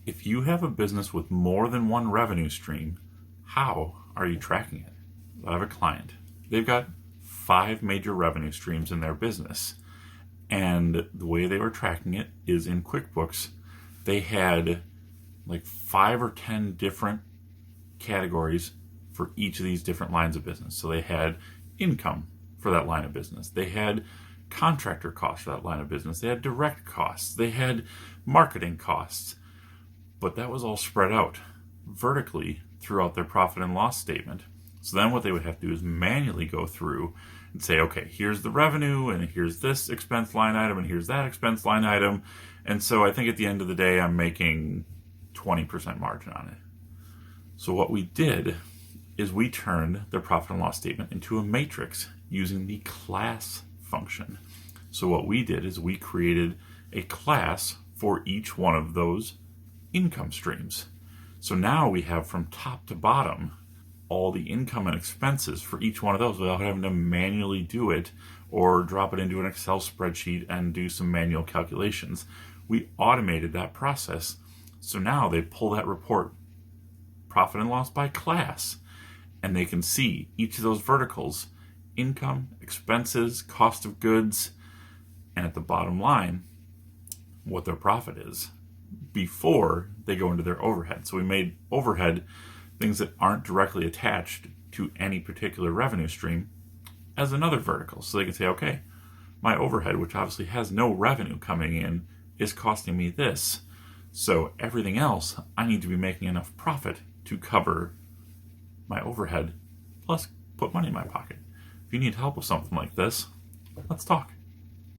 If you have a business with more than one revenue stream, how are you tracking it? I have a client. They've got 5 major revenue streams in their business. And the way they were tracking it is in QuickBooks, they had like 5 or 10 different categories for each of these different lines of business. So they had income for that line of business. They had contractor costs for that line of business. They had direct costs. They had marketing costs. But that was all spread out vertically throughout their profit and loss statement. So then what they would have to do is manually go through and say, okay, here's the revenue, and here's this expense line item, and here's that expense line item. And so I think at the end of the day, I'm making 20% margin on it. So what we did is we turned their profit and loss statement into a matrix using the class function. So what we did is we created a class for each one of those income streams. So now we have from top to bottom all the income and expenses for each one of those without having to manually do it or drop it into an Excel spreadsheet and do some manual calculations. We automated that process. So now they pull that report, profit and loss by class, and they can see each of those verticals, income, expenses, cost of goods, and at the bottom line, what their profit is before they go into their overhead. So we made overhead things that aren't directly attached to any particular revenue stream as another vertical. So they can say, okay, my overhead, which obviously has no revenue coming in, is costing me this. So everything else, I need to be making enough profit to cover my overhead, plus put money in my pocket. If you need help with something like this, let's talk.